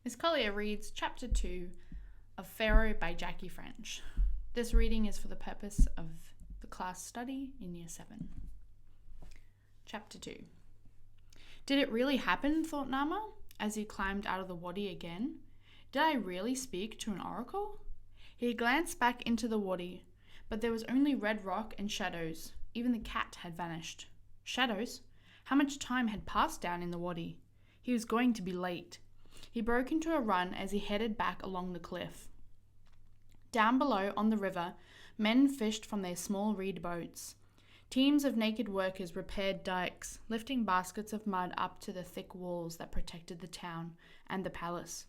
Miss Collier reads Chapter 2 of Pharaoh by Jackie French. This reading is for the purpose of the class study in Year 7. Chapter 2. Did it really happen, thought Nama, as he climbed out of the wadi again. Did I really speak to an oracle? He glanced back into the wadi, but there was only red rock and shadows. Even the cat had vanished. Shadows? How much time had passed down in the wadi? He was going to be late. He broke into a run as he headed back along the cliff. Down below, on the river, men fished from their small reed boats. Teams of naked workers repaired dikes, lifting baskets of mud up to the thick walls that protected the town and the palace,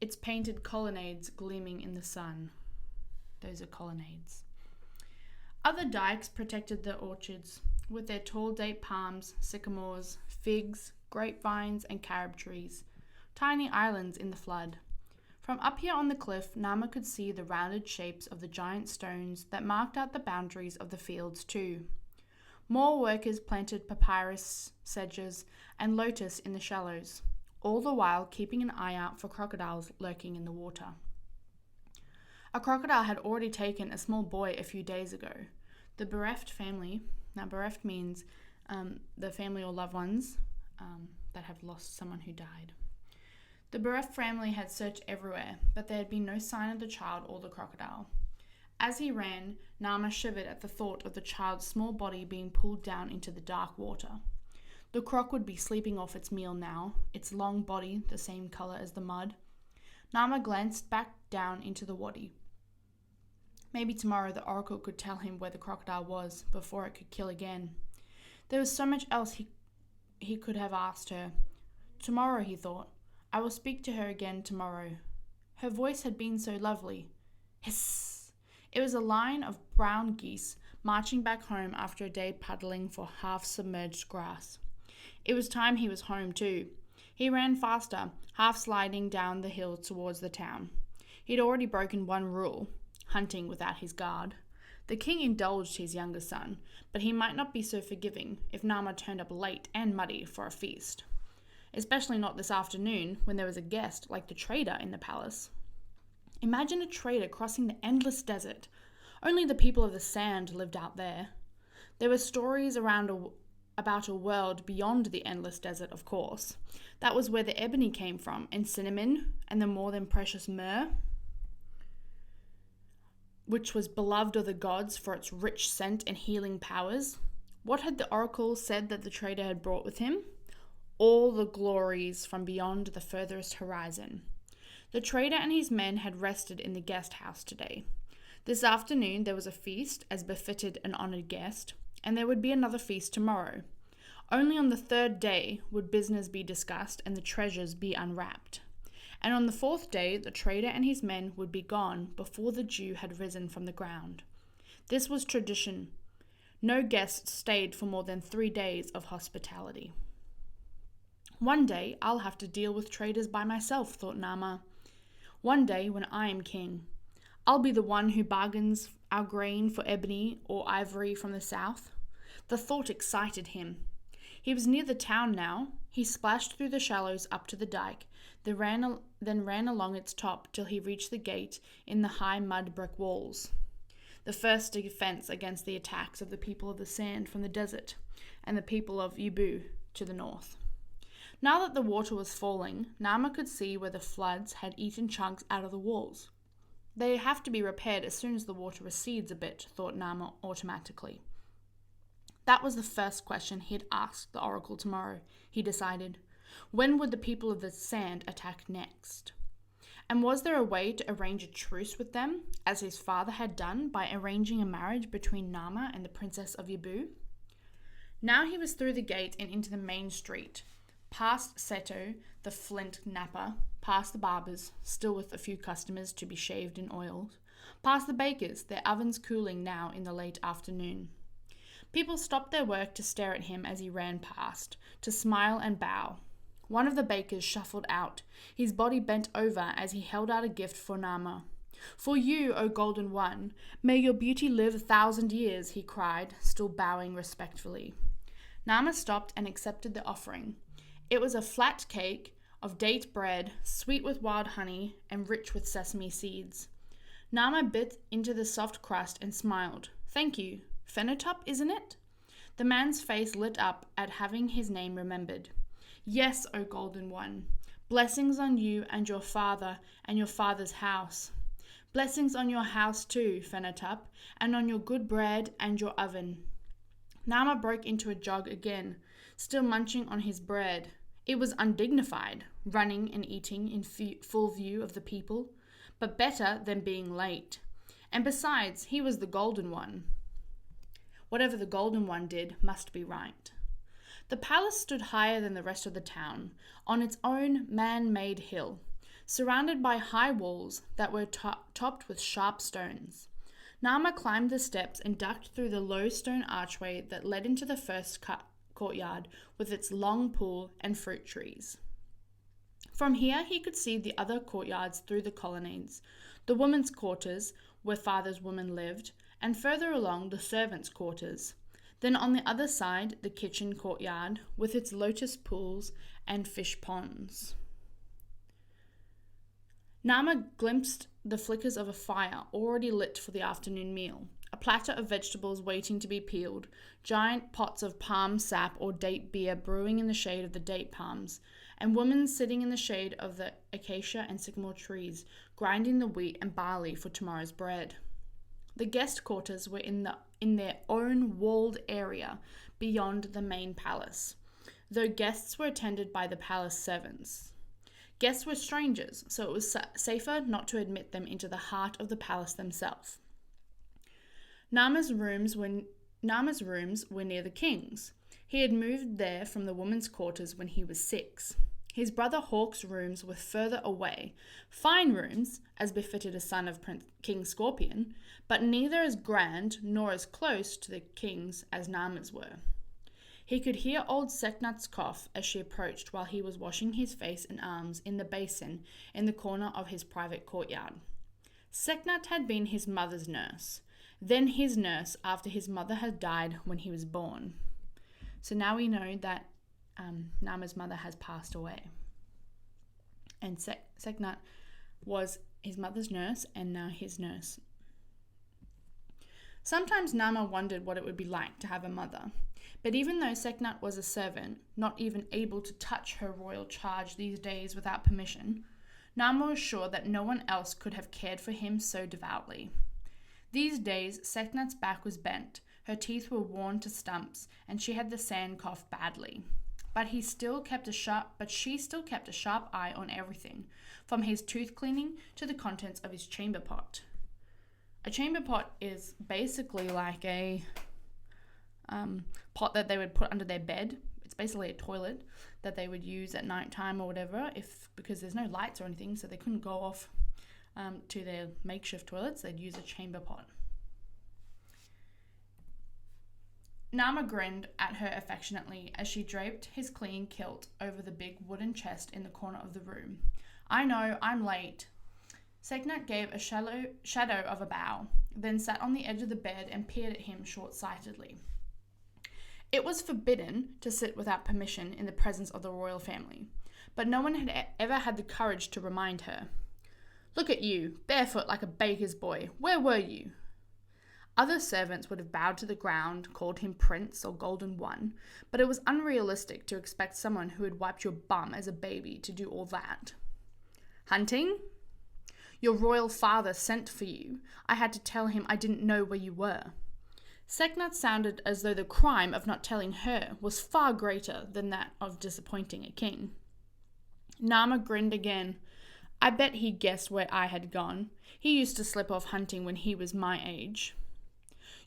its painted colonnades gleaming in the sun. Those are colonnades. Other dikes protected the orchards, with their tall date palms, sycamores, figs, grapevines, and carob trees, tiny islands in the flood. From up here on the cliff, Nama could see the rounded shapes of the giant stones that marked out the boundaries of the fields too. More workers planted papyrus, sedges, and lotus in the shallows, all the while keeping an eye out for crocodiles lurking in the water. A crocodile had already taken a small boy a few days ago. The bereft family, now bereft means the family or loved ones that have lost someone who died. The bereft family had searched everywhere, but there had been no sign of the child or the crocodile. As he ran, Nama shivered at the thought of the child's small body being pulled down into the dark water. The croc would be sleeping off its meal now, its long body the same colour as the mud. Nama glanced back down into the wadi. Maybe tomorrow the oracle could tell him where the crocodile was before it could kill again. There was so much else he could have asked her. Tomorrow, he thought. I will speak to her again tomorrow. Her voice had been so lovely. Hiss! It was a line of brown geese marching back home after a day paddling for half-submerged grass. It was time he was home too. He ran faster, half-sliding down the hill towards the town. He'd already broken one rule, hunting without his guard. The king indulged his younger son, but he might not be so forgiving if Nama turned up late and muddy for a feast. Especially not this afternoon when there was a guest like the trader in the palace. Imagine a trader crossing the endless desert. Only the people of the sand lived out there. There were stories about a world beyond the endless desert, of course. That was where the ebony came from, and cinnamon, and the more than precious myrrh, which was beloved of the gods for its rich scent and healing powers. What had the oracle said that the trader had brought with him? All the glories from beyond the furthest horizon. The trader and his men had rested in the guest house today. This afternoon there was a feast, as befitted an honoured guest, and there would be another feast tomorrow. Only on the third day would business be discussed and the treasures be unwrapped. And on the fourth day the trader and his men would be gone before the dew had risen from the ground. This was tradition. No guest stayed for more than 3 days of hospitality. One day I'll have to deal with traders by myself, thought Nama. One day when I am king, I'll be the one who bargains our grain for ebony or ivory from the south. The thought excited him. He was near the town now. He splashed through the shallows up to the dike, then ran along its top till he reached the gate in the high mud brick walls. The first defense against the attacks of the people of the sand from the desert and the people of Yubu to the north. Now that the water was falling, Nama could see where the floods had eaten chunks out of the walls. They have to be repaired as soon as the water recedes a bit, thought Nama automatically. That was the first question he'd ask the oracle tomorrow, he decided. When would the people of the sand attack next? And was there a way to arrange a truce with them, as his father had done by arranging a marriage between Nama and the princess of Yubu? Now he was through the gate and into the main street. Past Seto, the flint knapper, past the barbers, still with a few customers to be shaved and oiled, past the bakers, their ovens cooling now in the late afternoon. People stopped their work to stare at him as he ran past, to smile and bow. One of the bakers shuffled out, his body bent over as he held out a gift for Nama. For you, O Golden One, may your beauty live 1,000 years, he cried, still bowing respectfully. Nama stopped and accepted the offering. It was a flat cake of date bread, sweet with wild honey and rich with sesame seeds. Nama bit into the soft crust and smiled. Thank you. Phenotop, isn't it? The man's face lit up at having his name remembered. Yes, O Golden One. Blessings on you and your father's house. Blessings on your house too, Phenotop, and on your good bread and your oven. Nama broke into a jog again, still munching on his bread. It was undignified, running and eating in full view of the people, but better than being late. And besides, he was the Golden One. Whatever the Golden One did must be right. The palace stood higher than the rest of the town, on its own man-made hill, surrounded by high walls that were topped with sharp stones. Nama climbed the steps and ducked through the low stone archway that led into the first courtyard with its long pool and fruit trees. From here he could see the other courtyards through the colonnades, the women's quarters, where father's women lived, and further along the servants' quarters. Then on the other side, the kitchen courtyard, with its lotus pools and fish ponds. Nama glimpsed the flickers of a fire already lit for the afternoon meal, a platter of vegetables waiting to be peeled, giant pots of palm sap or date beer brewing in the shade of the date palms, and women sitting in the shade of the acacia and sycamore trees, grinding the wheat and barley for tomorrow's bread. The guest quarters were in their own walled area beyond the main palace, though guests were attended by the palace servants. Guests were strangers, so it was safer not to admit them into the heart of the palace themselves. Nama's rooms were near the king's. He had moved there from the women's quarters when he was 6. His brother Hawk's rooms were further away, fine rooms, as befitted a son of King Scorpion, but neither as grand nor as close to the king's as Nama's were. He could hear old Seknat's cough as she approached while he was washing his face and arms in the basin in the corner of his private courtyard. Seknat had been his mother's nurse, then his nurse after his mother had died when he was born. So now we know that Nama's mother has passed away. And Seknat was his mother's nurse and now his nurse. Sometimes Nama wondered what it would be like to have a mother. But even though Seknat was a servant, not even able to touch her royal charge these days without permission, Nama was sure that no one else could have cared for him so devoutly. These days, Seknat's back was bent, her teeth were worn to stumps, and she had the sand cough badly. But she still kept a sharp eye on everything, from his tooth cleaning to the contents of his chamber pot. A chamber pot is basically like a pot that they would put under their bed. It's basically a toilet that they would use at night time or whatever, because there's no lights or anything, so they couldn't go off to their makeshift toilets. They'd use a chamber pot. Nama grinned at her affectionately as she draped his clean kilt over the big wooden chest in the corner of the room. I know, I'm late. Seknat gave a shadow of a bow, then sat on the edge of the bed and peered at him short-sightedly. It was forbidden to sit without permission in the presence of the royal family, but no one had ever had the courage to remind her. Look at you, barefoot like a baker's boy. Where were you? Other servants would have bowed to the ground, called him Prince or Golden One, but it was unrealistic to expect someone who had wiped your bum as a baby to do all that. Hunting? Your royal father sent for you. I had to tell him I didn't know where you were. Seknat sounded as though the crime of not telling her was far greater than that of disappointing a king. Nama grinned again. I bet he guessed where I had gone. He used to slip off hunting when he was my age.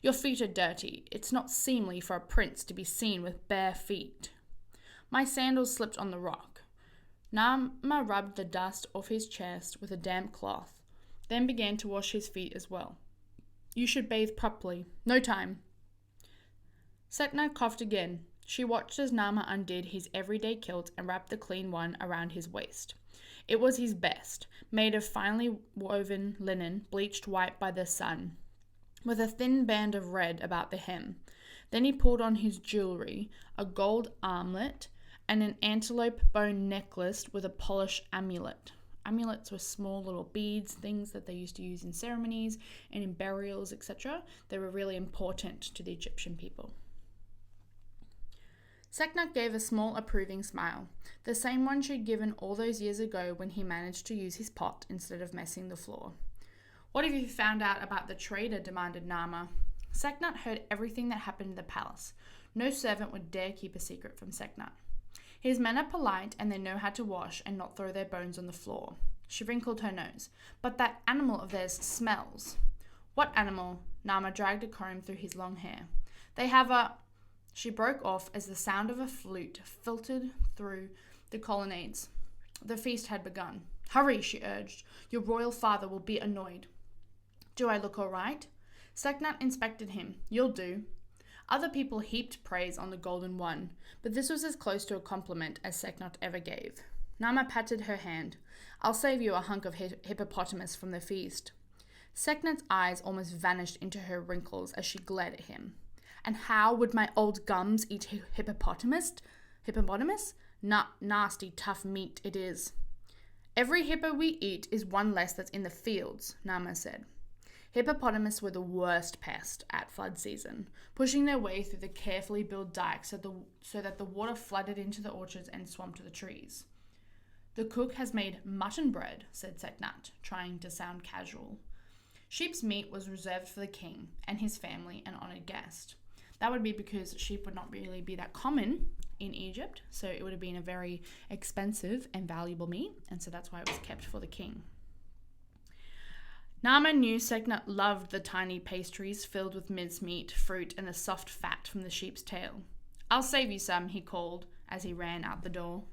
Your feet are dirty. It's not seemly for a prince to be seen with bare feet. My sandals slipped on the rock. Nama rubbed the dust off his chest with a damp cloth, then began to wash his feet as well. You should bathe properly. No time. Seknat coughed again. She watched as Nama undid his everyday kilt and wrapped the clean one around his waist. It was his best, made of finely woven linen, bleached white by the sun, with a thin band of red about the hem. Then he pulled on his jewellery, a gold armlet and an antelope bone necklace with a polished amulet. Amulets were small little beads, things that they used to use in ceremonies and in burials, etc. They were really important to the Egyptian people. Seknat gave a small approving smile, the same one she'd given all those years ago when he managed to use his pot instead of messing the floor. "What have you found out about the trader?" demanded Nama. Seknat heard everything that happened in the palace. No servant would dare keep a secret from Seknat. His men are polite and they know how to wash and not throw their bones on the floor. She wrinkled her nose. "But that animal of theirs smells." "What animal?" Nama dragged a comb through his long hair. "They have a..." She broke off as the sound of a flute filtered through the colonnades. The feast had begun. "Hurry," she urged. "Your royal father will be annoyed." "Do I look all right?" Seknat inspected him. "You'll do." Other people heaped praise on the golden one, but this was as close to a compliment as Seknat ever gave. Nama patted her hand. "I'll save you a hunk of hippopotamus from the feast." Seknat's eyes almost vanished into her wrinkles as she glared at him. "And how would my old gums eat hippopotamus? Nasty, tough meat it is." "Every hippo we eat is one less that's in the fields," Nama said. Hippopotamus were the worst pest at flood season, pushing their way through the carefully built dikes so that the water flooded into the orchards and swamped the trees. "The cook has made mutton bread," said Seknat, trying to sound casual. Sheep's meat was reserved for the king and his family, an honoured guest. That would be because sheep would not really be that common in Egypt, so it would have been a very expensive and valuable meat, and so that's why it was kept for the king. Nama knew Seknat loved the tiny pastries filled with mincemeat, fruit, and the soft fat from the sheep's tail. "I'll save you some," he called as he ran out the door.